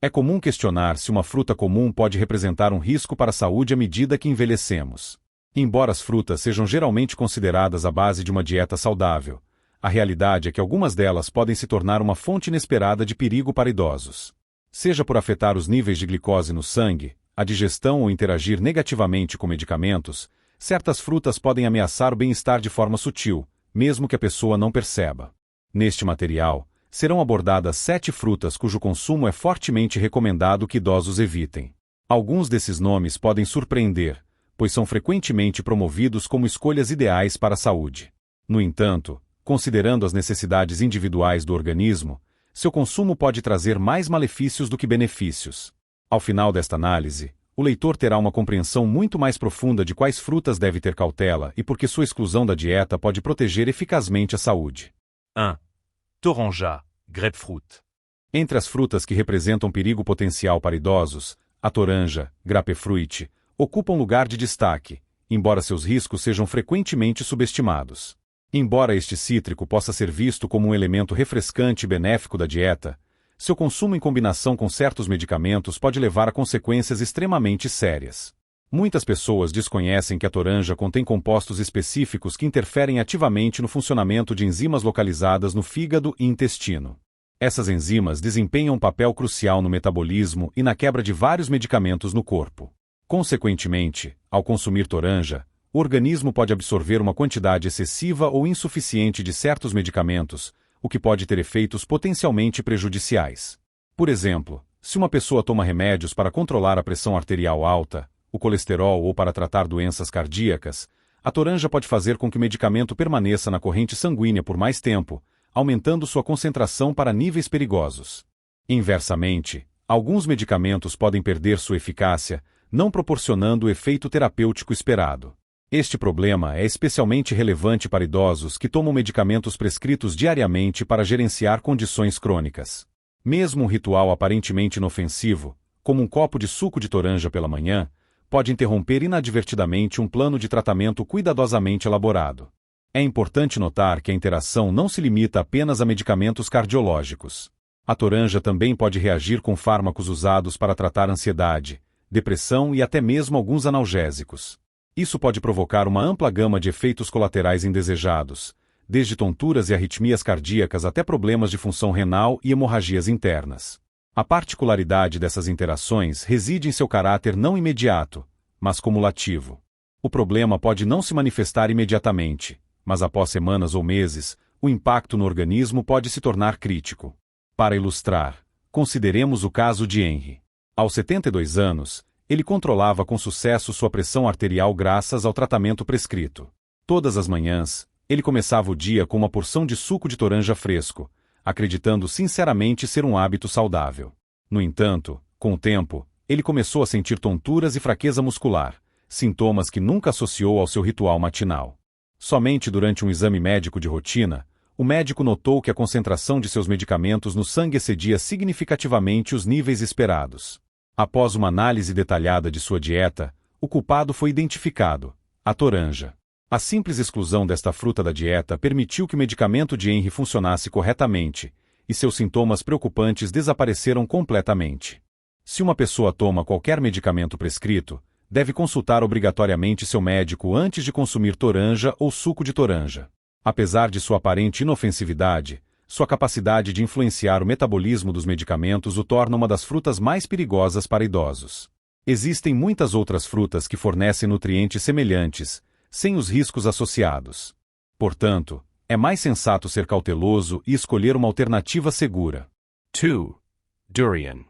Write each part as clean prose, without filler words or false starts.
É comum questionar se uma fruta comum pode representar um risco para a saúde à medida que envelhecemos. Embora as frutas sejam geralmente consideradas a base de uma dieta saudável, a realidade é que algumas delas podem se tornar uma fonte inesperada de perigo para idosos. Seja por afetar os níveis de glicose no sangue, a digestão ou interagir negativamente com medicamentos, certas frutas podem ameaçar o bem-estar de forma sutil, mesmo que a pessoa não perceba. Neste material, serão abordadas 7 frutas cujo consumo é fortemente recomendado que idosos evitem. Alguns desses nomes podem surpreender, pois são frequentemente promovidos como escolhas ideais para a saúde. No entanto, considerando as necessidades individuais do organismo, seu consumo pode trazer mais malefícios do que benefícios. Ao final desta análise, o leitor terá uma compreensão muito mais profunda de quais frutas deve ter cautela e por que sua exclusão da dieta pode proteger eficazmente a saúde. 1. Toranja, grapefruit. Entre as frutas que representam perigo potencial para idosos, a toranja, grapefruit, ocupa um lugar de destaque, embora seus riscos sejam frequentemente subestimados. Embora este cítrico possa ser visto como um elemento refrescante e benéfico da dieta, seu consumo em combinação com certos medicamentos pode levar a consequências extremamente sérias. Muitas pessoas desconhecem que a toranja contém compostos específicos que interferem ativamente no funcionamento de enzimas localizadas no fígado e intestino. Essas enzimas desempenham um papel crucial no metabolismo e na quebra de vários medicamentos no corpo. Consequentemente, ao consumir toranja, o organismo pode absorver uma quantidade excessiva ou insuficiente de certos medicamentos, o que pode ter efeitos potencialmente prejudiciais. Por exemplo, se uma pessoa toma remédios para controlar a pressão arterial alta, o colesterol ou para tratar doenças cardíacas, a toranja pode fazer com que o medicamento permaneça na corrente sanguínea por mais tempo, aumentando sua concentração para níveis perigosos. Inversamente, alguns medicamentos podem perder sua eficácia, não proporcionando o efeito terapêutico esperado. Este problema é especialmente relevante para idosos que tomam medicamentos prescritos diariamente para gerenciar condições crônicas. Mesmo um ritual aparentemente inofensivo, como um copo de suco de toranja pela manhã, pode interromper inadvertidamente um plano de tratamento cuidadosamente elaborado. É importante notar que a interação não se limita apenas a medicamentos cardiológicos. A toranja também pode reagir com fármacos usados para tratar ansiedade, depressão e até mesmo alguns analgésicos. Isso pode provocar uma ampla gama de efeitos colaterais indesejados, desde tonturas e arritmias cardíacas até problemas de função renal e hemorragias internas. A particularidade dessas interações reside em seu caráter não imediato, mas cumulativo. O problema pode não se manifestar imediatamente, mas após semanas ou meses, o impacto no organismo pode se tornar crítico. Para ilustrar, consideremos o caso de Henry. Aos 72 anos, ele controlava com sucesso sua pressão arterial graças ao tratamento prescrito. Todas as manhãs, ele começava o dia com uma porção de suco de toranja fresco, acreditando sinceramente ser um hábito saudável. No entanto, com o tempo, ele começou a sentir tonturas e fraqueza muscular, sintomas que nunca associou ao seu ritual matinal. Somente durante um exame médico de rotina, o médico notou que a concentração de seus medicamentos no sangue excedia significativamente os níveis esperados. Após uma análise detalhada de sua dieta, o culpado foi identificado: a toranja. A simples exclusão desta fruta da dieta permitiu que o medicamento de Henry funcionasse corretamente, e seus sintomas preocupantes desapareceram completamente. Se uma pessoa toma qualquer medicamento prescrito, deve consultar obrigatoriamente seu médico antes de consumir toranja ou suco de toranja. Apesar de sua aparente inofensividade, sua capacidade de influenciar o metabolismo dos medicamentos o torna uma das frutas mais perigosas para idosos. Existem muitas outras frutas que fornecem nutrientes semelhantes, sem os riscos associados. Portanto, é mais sensato ser cauteloso e escolher uma alternativa segura. 2. Durian.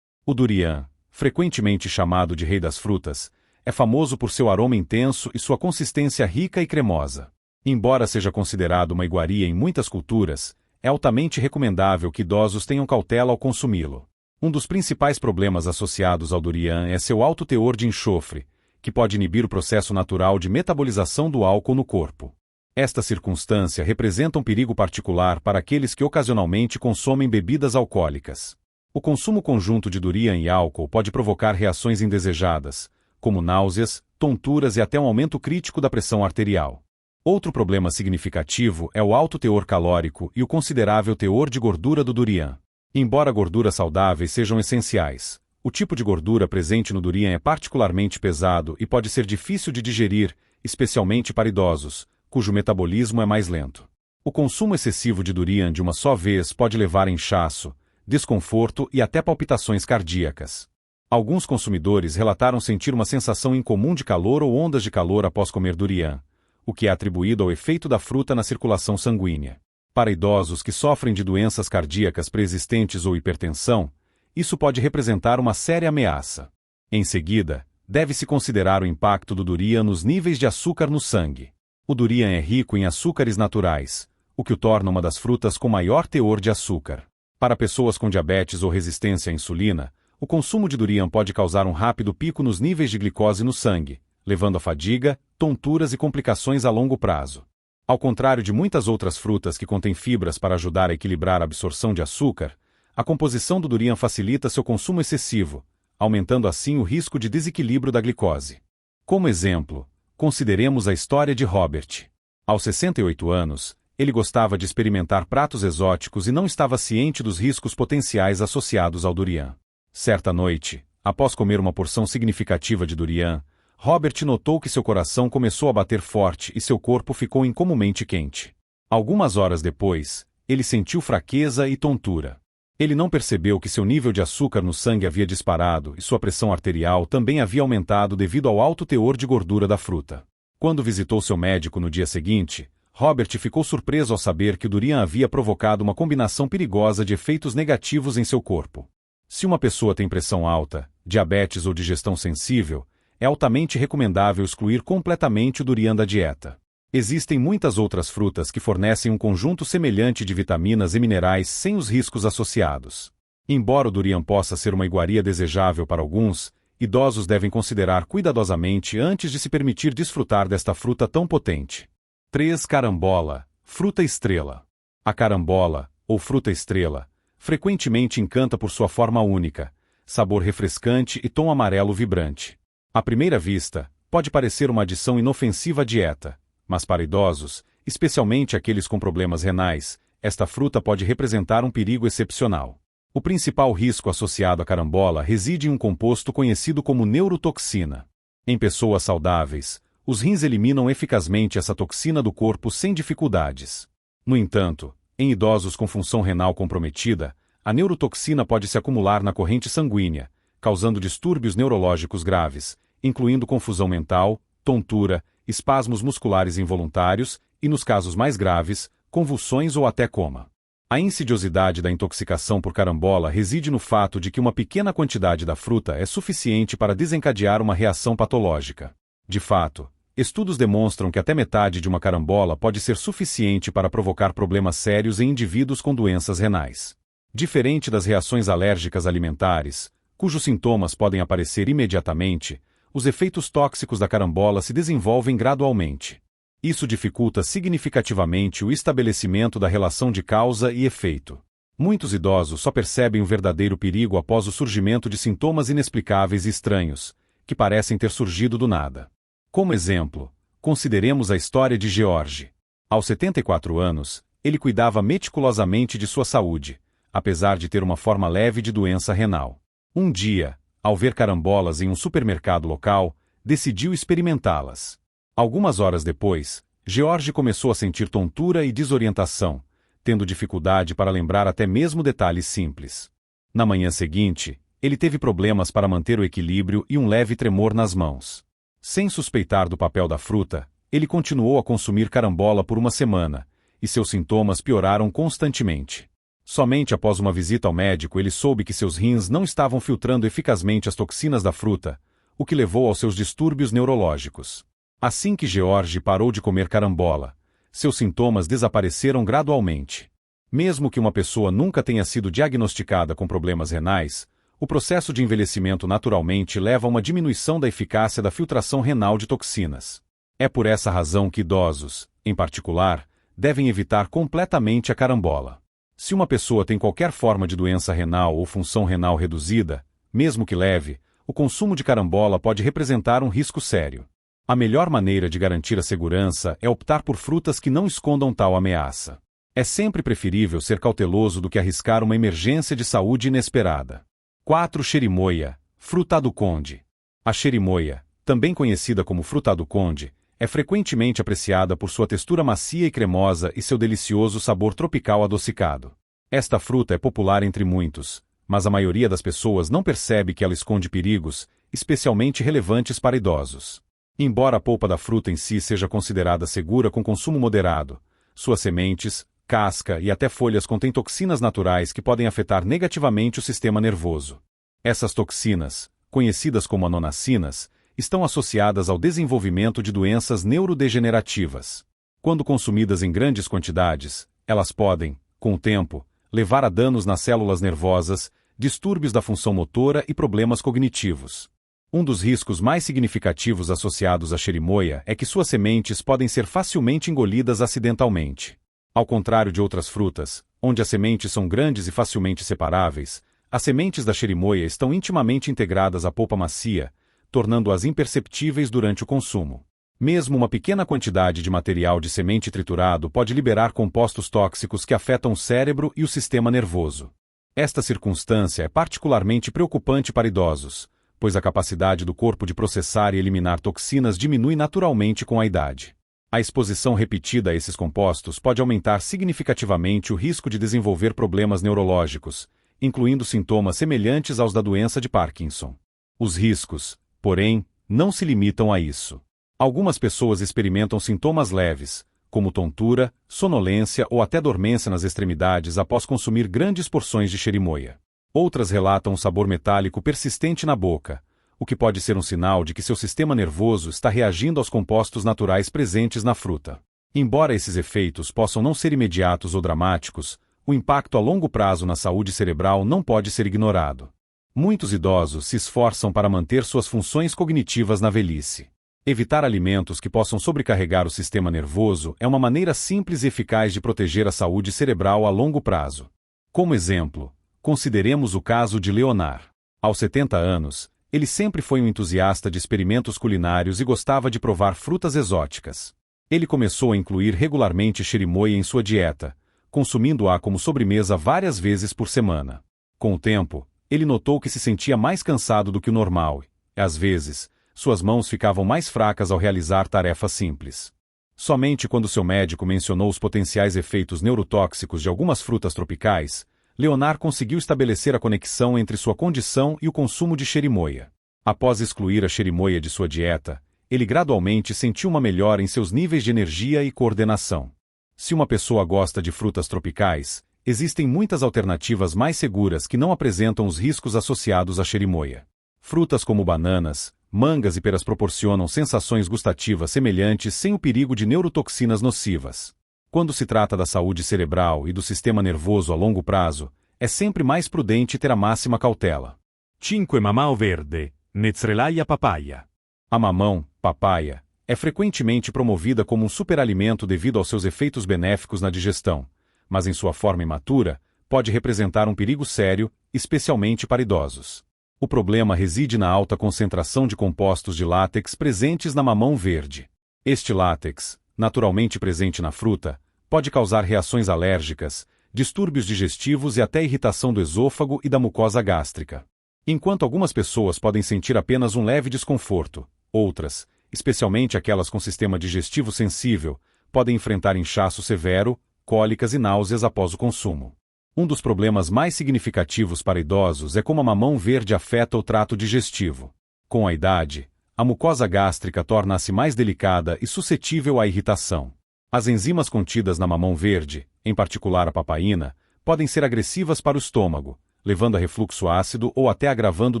O durian, frequentemente chamado de rei das frutas, é famoso por seu aroma intenso e sua consistência rica e cremosa. Embora seja considerado uma iguaria em muitas culturas, é altamente recomendável que idosos tenham cautela ao consumi-lo. Um dos principais problemas associados ao durian é seu alto teor de enxofre, que pode inibir o processo natural de metabolização do álcool no corpo. Esta circunstância representa um perigo particular para aqueles que ocasionalmente consomem bebidas alcoólicas. O consumo conjunto de durian e álcool pode provocar reações indesejadas, como náuseas, tonturas e até um aumento crítico da pressão arterial. Outro problema significativo é o alto teor calórico e o considerável teor de gordura do durian. Embora gorduras saudáveis sejam essenciais, o tipo de gordura presente no durian é particularmente pesado e pode ser difícil de digerir, especialmente para idosos, cujo metabolismo é mais lento. O consumo excessivo de durian de uma só vez pode levar a inchaço, desconforto e até palpitações cardíacas. Alguns consumidores relataram sentir uma sensação incomum de calor ou ondas de calor após comer durian, o que é atribuído ao efeito da fruta na circulação sanguínea. Para idosos que sofrem de doenças cardíacas pré-existentes ou hipertensão, isso pode representar uma séria ameaça. Em seguida, deve-se considerar o impacto do durian nos níveis de açúcar no sangue. O durian é rico em açúcares naturais, o que o torna uma das frutas com maior teor de açúcar. Para pessoas com diabetes ou resistência à insulina, o consumo de durian pode causar um rápido pico nos níveis de glicose no sangue, levando a fadiga, tonturas e complicações a longo prazo. Ao contrário de muitas outras frutas que contêm fibras para ajudar a equilibrar a absorção de açúcar, a composição do durian facilita seu consumo excessivo, aumentando assim o risco de desequilíbrio da glicose. Como exemplo, consideremos a história de Robert. Aos 68 anos, ele gostava de experimentar pratos exóticos e não estava ciente dos riscos potenciais associados ao durian. Certa noite, após comer uma porção significativa de durian, Robert notou que seu coração começou a bater forte e seu corpo ficou incomumente quente. Algumas horas depois, ele sentiu fraqueza e tontura. Ele não percebeu que seu nível de açúcar no sangue havia disparado e sua pressão arterial também havia aumentado devido ao alto teor de gordura da fruta. Quando visitou seu médico no dia seguinte, Robert ficou surpreso ao saber que o durian havia provocado uma combinação perigosa de efeitos negativos em seu corpo. Se uma pessoa tem pressão alta, diabetes ou digestão sensível, é altamente recomendável excluir completamente o durian da dieta. Existem muitas outras frutas que fornecem um conjunto semelhante de vitaminas e minerais sem os riscos associados. Embora o durian possa ser uma iguaria desejável para alguns, idosos devem considerar cuidadosamente antes de se permitir desfrutar desta fruta tão potente. 3. Carambola, fruta estrela. A carambola, ou fruta estrela, frequentemente encanta por sua forma única, sabor refrescante e tom amarelo vibrante. À primeira vista, pode parecer uma adição inofensiva à dieta, mas para idosos, especialmente aqueles com problemas renais, esta fruta pode representar um perigo excepcional. O principal risco associado à carambola reside em um composto conhecido como neurotoxina. Em pessoas saudáveis, os rins eliminam eficazmente essa toxina do corpo sem dificuldades. No entanto, em idosos com função renal comprometida, a neurotoxina pode se acumular na corrente sanguínea, causando distúrbios neurológicos graves, incluindo confusão mental, tontura, espasmos musculares involuntários e, nos casos mais graves, convulsões ou até coma. A insidiosidade da intoxicação por carambola reside no fato de que uma pequena quantidade da fruta é suficiente para desencadear uma reação patológica. De fato, estudos demonstram que até metade de uma carambola pode ser suficiente para provocar problemas sérios em indivíduos com doenças renais. Diferente das reações alérgicas alimentares, cujos sintomas podem aparecer imediatamente, os efeitos tóxicos da carambola se desenvolvem gradualmente. Isso dificulta significativamente o estabelecimento da relação de causa e efeito. Muitos idosos só percebem o verdadeiro perigo após o surgimento de sintomas inexplicáveis e estranhos, que parecem ter surgido do nada. Como exemplo, consideremos a história de George. Aos 74 anos, ele cuidava meticulosamente de sua saúde, apesar de ter uma forma leve de doença renal. Um dia, ao ver carambolas em um supermercado local, decidiu experimentá-las. Algumas horas depois, George começou a sentir tontura e desorientação, tendo dificuldade para lembrar até mesmo detalhes simples. Na manhã seguinte, ele teve problemas para manter o equilíbrio e um leve tremor nas mãos. Sem suspeitar do papel da fruta, ele continuou a consumir carambola por uma semana, e seus sintomas pioraram constantemente. Somente após uma visita ao médico ele soube que seus rins não estavam filtrando eficazmente as toxinas da fruta, o que levou aos seus distúrbios neurológicos. Assim que George parou de comer carambola, seus sintomas desapareceram gradualmente. Mesmo que uma pessoa nunca tenha sido diagnosticada com problemas renais, o processo de envelhecimento naturalmente leva a uma diminuição da eficácia da filtração renal de toxinas. É por essa razão que idosos, em particular, devem evitar completamente a carambola. Se uma pessoa tem qualquer forma de doença renal ou função renal reduzida, mesmo que leve, o consumo de carambola pode representar um risco sério. A melhor maneira de garantir a segurança é optar por frutas que não escondam tal ameaça. É sempre preferível ser cauteloso do que arriscar uma emergência de saúde inesperada. 4. Xerimoia, fruta do conde. A xerimoia, também conhecida como fruta do conde, é frequentemente apreciada por sua textura macia e cremosa e seu delicioso sabor tropical adocicado. Esta fruta é popular entre muitos, mas a maioria das pessoas não percebe que ela esconde perigos, especialmente relevantes para idosos. Embora a polpa da fruta em si seja considerada segura com consumo moderado, suas sementes, casca e até folhas contêm toxinas naturais que podem afetar negativamente o sistema nervoso. Essas toxinas, conhecidas como anonacinas, estão associadas ao desenvolvimento de doenças neurodegenerativas. Quando consumidas em grandes quantidades, elas podem, com o tempo, levar a danos nas células nervosas, distúrbios da função motora e problemas cognitivos. Um dos riscos mais significativos associados à xerimoia é que suas sementes podem ser facilmente engolidas acidentalmente. Ao contrário de outras frutas, onde as sementes são grandes e facilmente separáveis, as sementes da xerimoia estão intimamente integradas à polpa macia, tornando-as imperceptíveis durante o consumo. Mesmo uma pequena quantidade de material de semente triturado pode liberar compostos tóxicos que afetam o cérebro e o sistema nervoso. Esta circunstância é particularmente preocupante para idosos, pois a capacidade do corpo de processar e eliminar toxinas diminui naturalmente com a idade. A exposição repetida a esses compostos pode aumentar significativamente o risco de desenvolver problemas neurológicos, incluindo sintomas semelhantes aos da doença de Parkinson. Os riscos, porém, não se limitam a isso. Algumas pessoas experimentam sintomas leves, como tontura, sonolência ou até dormência nas extremidades após consumir grandes porções de xerimoia. Outras relatam um sabor metálico persistente na boca, o que pode ser um sinal de que seu sistema nervoso está reagindo aos compostos naturais presentes na fruta. Embora esses efeitos possam não ser imediatos ou dramáticos, o impacto a longo prazo na saúde cerebral não pode ser ignorado. Muitos idosos se esforçam para manter suas funções cognitivas na velhice. Evitar alimentos que possam sobrecarregar o sistema nervoso é uma maneira simples e eficaz de proteger a saúde cerebral a longo prazo. Como exemplo, consideremos o caso de Leonard. Aos 70 anos, ele sempre foi um entusiasta de experimentos culinários e gostava de provar frutas exóticas. Ele começou a incluir regularmente xerimoia em sua dieta, consumindo-a como sobremesa várias vezes por semana. Com o tempo, ele notou que se sentia mais cansado do que o normal e, às vezes, suas mãos ficavam mais fracas ao realizar tarefas simples. Somente quando seu médico mencionou os potenciais efeitos neurotóxicos de algumas frutas tropicais, Leonard conseguiu estabelecer a conexão entre sua condição e o consumo de xerimoia. Após excluir a xerimoia de sua dieta, ele gradualmente sentiu uma melhora em seus níveis de energia e coordenação. Se uma pessoa gosta de frutas tropicais, existem muitas alternativas mais seguras que não apresentam os riscos associados à xerimoia. Frutas como bananas, mangas e peras proporcionam sensações gustativas semelhantes sem o perigo de neurotoxinas nocivas. Quando se trata da saúde cerebral e do sistema nervoso a longo prazo, é sempre mais prudente ter a máxima cautela. 5. Mamão verde, Nezrelaia papaya. A mamão, papaya, é frequentemente promovida como um superalimento devido aos seus efeitos benéficos na digestão, mas em sua forma imatura, pode representar um perigo sério, especialmente para idosos. O problema reside na alta concentração de compostos de látex presentes na mamão verde. Este látex, naturalmente presente na fruta, pode causar reações alérgicas, distúrbios digestivos e até irritação do esôfago e da mucosa gástrica. Enquanto algumas pessoas podem sentir apenas um leve desconforto, outras, especialmente aquelas com sistema digestivo sensível, podem enfrentar inchaço severo, cólicas e náuseas após o consumo. Um dos problemas mais significativos para idosos é como a mamão verde afeta o trato digestivo. Com a idade, a mucosa gástrica torna-se mais delicada e suscetível à irritação. As enzimas contidas na mamão verde, em particular a papaína, podem ser agressivas para o estômago, levando a refluxo ácido ou até agravando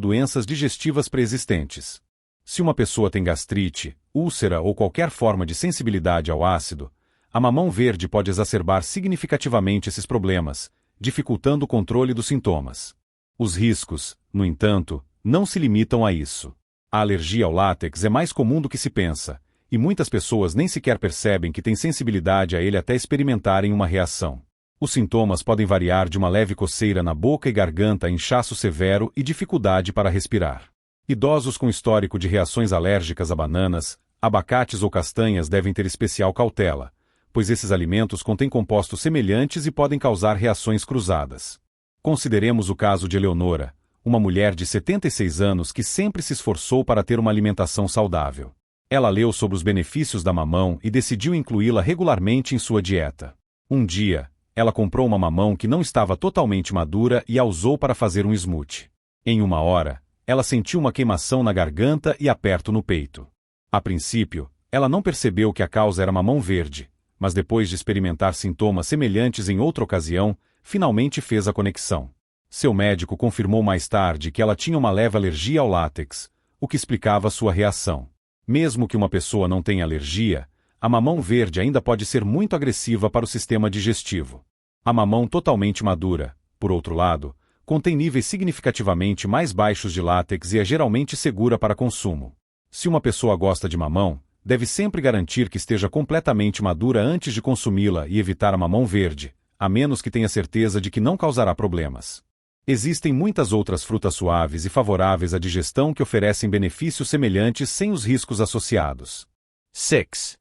doenças digestivas pré-existentes. Se uma pessoa tem gastrite, úlcera ou qualquer forma de sensibilidade ao ácido, a mamão verde pode exacerbar significativamente esses problemas, dificultando o controle dos sintomas. Os riscos, no entanto, não se limitam a isso. A alergia ao látex é mais comum do que se pensa, e muitas pessoas nem sequer percebem que têm sensibilidade a ele até experimentarem uma reação. Os sintomas podem variar de uma leve coceira na boca e garganta a inchaço severo e dificuldade para respirar. Idosos com histórico de reações alérgicas a bananas, abacates ou castanhas devem ter especial cautela, pois esses alimentos contêm compostos semelhantes e podem causar reações cruzadas. Consideremos o caso de Eleonora, uma mulher de 76 anos que sempre se esforçou para ter uma alimentação saudável. Ela leu sobre os benefícios da mamão e decidiu incluí-la regularmente em sua dieta. Um dia, ela comprou uma mamão que não estava totalmente madura e a usou para fazer um smoothie. Em 1 hora, ela sentiu uma queimação na garganta e aperto no peito. A princípio, ela não percebeu que a causa era mamão verde, mas depois de experimentar sintomas semelhantes em outra ocasião, finalmente fez a conexão. Seu médico confirmou mais tarde que ela tinha uma leve alergia ao látex, o que explicava sua reação. Mesmo que uma pessoa não tenha alergia, a mamão verde ainda pode ser muito agressiva para o sistema digestivo. A mamão totalmente madura, por outro lado, contém níveis significativamente mais baixos de látex e é geralmente segura para consumo. Se uma pessoa gosta de mamão, deve sempre garantir que esteja completamente madura antes de consumi-la e evitar a mamão verde, a menos que tenha certeza de que não causará problemas. Existem muitas outras frutas suaves e favoráveis à digestão que oferecem benefícios semelhantes sem os riscos associados. 6.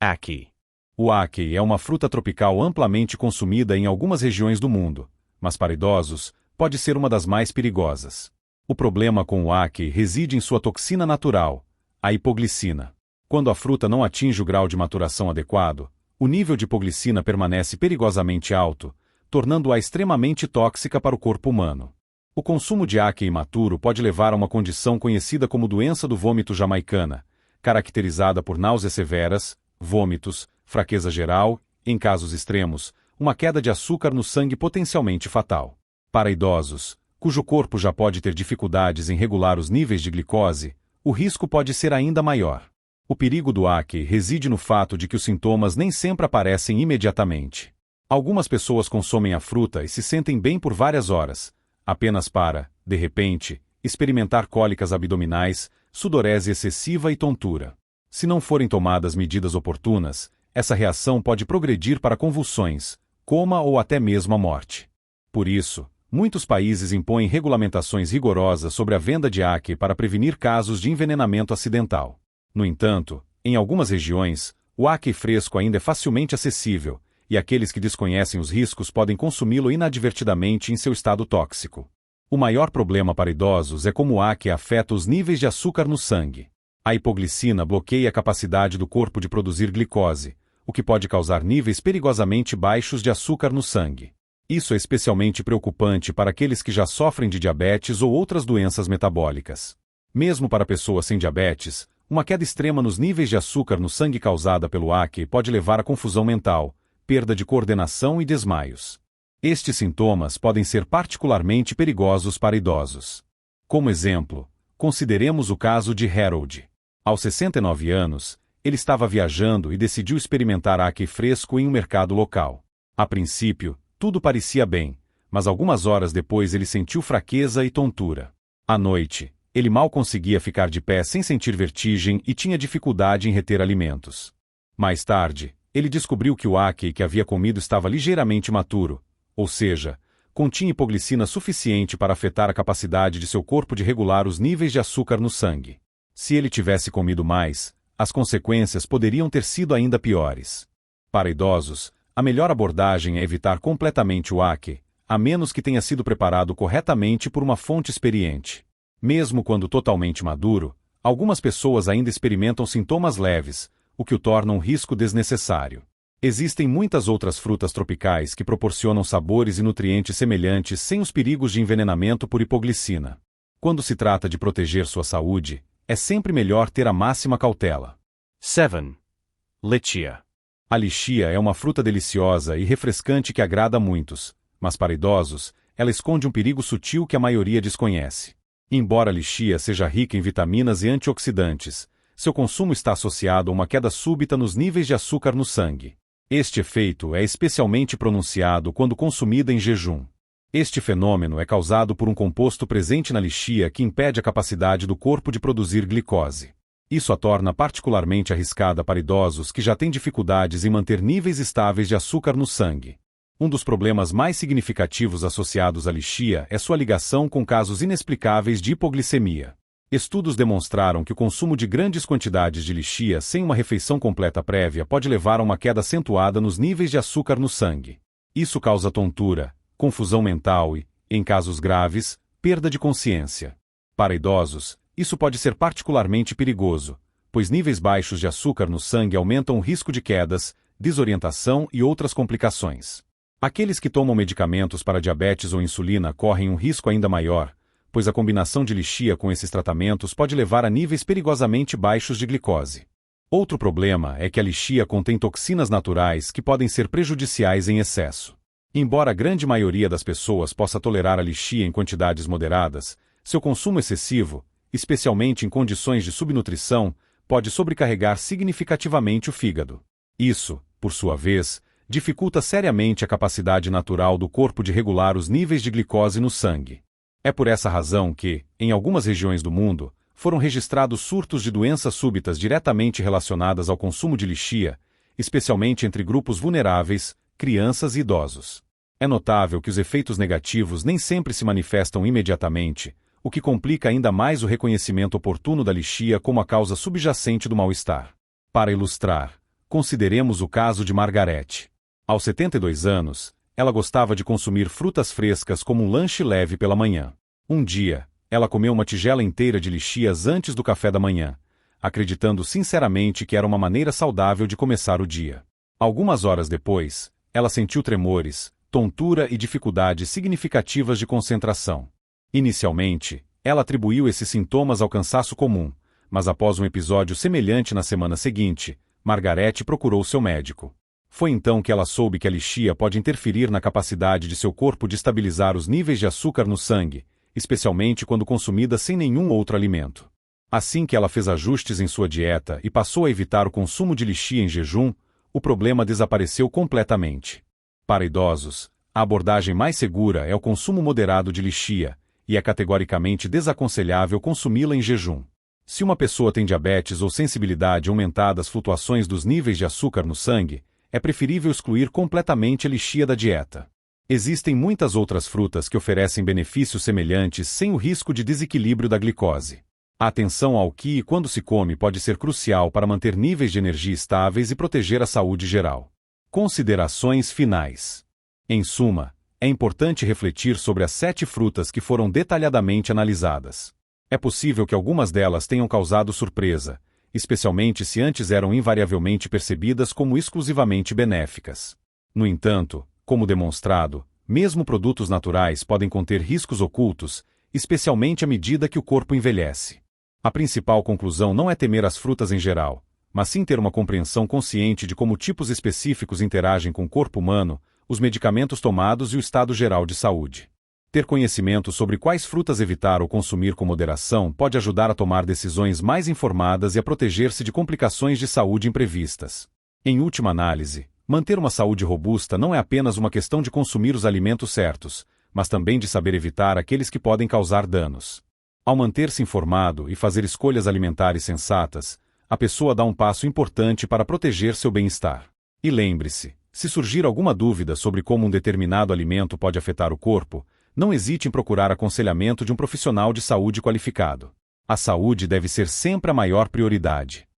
Ackee. O ackee é uma fruta tropical amplamente consumida em algumas regiões do mundo, mas para idosos, pode ser uma das mais perigosas. O problema com o ackee reside em sua toxina natural, a hipoglicina. Quando a fruta não atinge o grau de maturação adequado, o nível de hipoglicina permanece perigosamente alto, tornando-a extremamente tóxica para o corpo humano. O consumo de ackee imaturo pode levar a uma condição conhecida como doença do vômito jamaicana, caracterizada por náuseas severas, vômitos, fraqueza geral e, em casos extremos, uma queda de açúcar no sangue potencialmente fatal. Para idosos, cujo corpo já pode ter dificuldades em regular os níveis de glicose, o risco pode ser ainda maior. O perigo do ackee reside no fato de que os sintomas nem sempre aparecem imediatamente. Algumas pessoas consomem a fruta e se sentem bem por várias horas, apenas para, de repente, experimentar cólicas abdominais, sudorese excessiva e tontura. Se não forem tomadas medidas oportunas, essa reação pode progredir para convulsões, coma ou até mesmo a morte. Por isso, muitos países impõem regulamentações rigorosas sobre a venda de ackee para prevenir casos de envenenamento acidental. No entanto, em algumas regiões, o ackee fresco ainda é facilmente acessível, e aqueles que desconhecem os riscos podem consumi-lo inadvertidamente em seu estado tóxico. O maior problema para idosos é como o ackee afeta os níveis de açúcar no sangue. A hipoglicina bloqueia a capacidade do corpo de produzir glicose, o que pode causar níveis perigosamente baixos de açúcar no sangue. Isso é especialmente preocupante para aqueles que já sofrem de diabetes ou outras doenças metabólicas. Mesmo para pessoas sem diabetes, uma queda extrema nos níveis de açúcar no sangue causada pelo ackee pode levar a confusão mental, perda de coordenação e desmaios. Estes sintomas podem ser particularmente perigosos para idosos. Como exemplo, consideremos o caso de Harold. Aos 69 anos, ele estava viajando e decidiu experimentar ackee fresco em um mercado local. A princípio, tudo parecia bem, mas algumas horas depois ele sentiu fraqueza e tontura. À noite, ele mal conseguia ficar de pé sem sentir vertigem e tinha dificuldade em reter alimentos. Mais tarde, ele descobriu que o ackee que havia comido estava ligeiramente maturo, ou seja, continha hipoglicina suficiente para afetar a capacidade de seu corpo de regular os níveis de açúcar no sangue. Se ele tivesse comido mais, as consequências poderiam ter sido ainda piores. Para idosos, a melhor abordagem é evitar completamente o ackee, a menos que tenha sido preparado corretamente por uma fonte experiente. Mesmo quando totalmente maduro, algumas pessoas ainda experimentam sintomas leves, o que o torna um risco desnecessário. Existem muitas outras frutas tropicais que proporcionam sabores e nutrientes semelhantes sem os perigos de envenenamento por hipoglicina. Quando se trata de proteger sua saúde, é sempre melhor ter a máxima cautela. 7. Lychee. A lichia é uma fruta deliciosa e refrescante que agrada a muitos, mas para idosos, ela esconde um perigo sutil que a maioria desconhece. Embora a lichia seja rica em vitaminas e antioxidantes, seu consumo está associado a uma queda súbita nos níveis de açúcar no sangue. Este efeito é especialmente pronunciado quando consumida em jejum. Este fenômeno é causado por um composto presente na lichia que impede a capacidade do corpo de produzir glicose. Isso a torna particularmente arriscada para idosos que já têm dificuldades em manter níveis estáveis de açúcar no sangue. Um dos problemas mais significativos associados à lichia é sua ligação com casos inexplicáveis de hipoglicemia. Estudos demonstraram que o consumo de grandes quantidades de lixia sem uma refeição completa prévia pode levar a uma queda acentuada nos níveis de açúcar no sangue. Isso causa tontura, confusão mental e, em casos graves, perda de consciência. Para idosos, isso pode ser particularmente perigoso, pois níveis baixos de açúcar no sangue aumentam o risco de quedas, desorientação e outras complicações. Aqueles que tomam medicamentos para diabetes ou insulina correm um risco ainda maior, pois a combinação de lixia com esses tratamentos pode levar a níveis perigosamente baixos de glicose. Outro problema é que a lixia contém toxinas naturais que podem ser prejudiciais em excesso. Embora a grande maioria das pessoas possa tolerar a lixia em quantidades moderadas, seu consumo excessivo, especialmente em condições de subnutrição, pode sobrecarregar significativamente o fígado. Isso, por sua vez, dificulta seriamente a capacidade natural do corpo de regular os níveis de glicose no sangue. É por essa razão que, em algumas regiões do mundo, foram registrados surtos de doenças súbitas diretamente relacionadas ao consumo de lixia, especialmente entre grupos vulneráveis, crianças e idosos. É notável que os efeitos negativos nem sempre se manifestam imediatamente, o que complica ainda mais o reconhecimento oportuno da lixia como a causa subjacente do mal-estar. Para ilustrar, consideremos o caso de Margarete. Aos 72 anos, ela gostava de consumir frutas frescas como um lanche leve pela manhã. Um dia, ela comeu uma tigela inteira de lixias antes do café da manhã, acreditando sinceramente que era uma maneira saudável de começar o dia. Algumas horas depois, ela sentiu tremores, tontura e dificuldades significativas de concentração. Inicialmente, ela atribuiu esses sintomas ao cansaço comum, mas após um episódio semelhante na semana seguinte, Margarete procurou seu médico. Foi então que ela soube que a lixia pode interferir na capacidade de seu corpo de estabilizar os níveis de açúcar no sangue, especialmente quando consumida sem nenhum outro alimento. Assim que ela fez ajustes em sua dieta e passou a evitar o consumo de lixia em jejum, o problema desapareceu completamente. Para idosos, a abordagem mais segura é o consumo moderado de lixia, e é categoricamente desaconselhável consumi-la em jejum. Se uma pessoa tem diabetes ou sensibilidade aumentada às flutuações dos níveis de açúcar no sangue, é preferível excluir completamente a lixia da dieta. Existem muitas outras frutas que oferecem benefícios semelhantes sem o risco de desequilíbrio da glicose. A atenção ao que e quando se come pode ser crucial para manter níveis de energia estáveis e proteger a saúde geral. Considerações finais. Em suma, é importante refletir sobre as 7 frutas que foram detalhadamente analisadas. É possível que algumas delas tenham causado surpresa, especialmente se antes eram invariavelmente percebidas como exclusivamente benéficas. No entanto, como demonstrado, mesmo produtos naturais podem conter riscos ocultos, especialmente à medida que o corpo envelhece. A principal conclusão não é temer as frutas em geral, mas sim ter uma compreensão consciente de como tipos específicos interagem com o corpo humano, os medicamentos tomados e o estado geral de saúde. Ter conhecimento sobre quais frutas evitar ou consumir com moderação pode ajudar a tomar decisões mais informadas e a proteger-se de complicações de saúde imprevistas. Em última análise, manter uma saúde robusta não é apenas uma questão de consumir os alimentos certos, mas também de saber evitar aqueles que podem causar danos. Ao manter-se informado e fazer escolhas alimentares sensatas, a pessoa dá um passo importante para proteger seu bem-estar. E lembre-se, se surgir alguma dúvida sobre como um determinado alimento pode afetar o corpo, não hesite em procurar aconselhamento de um profissional de saúde qualificado. A saúde deve ser sempre a maior prioridade.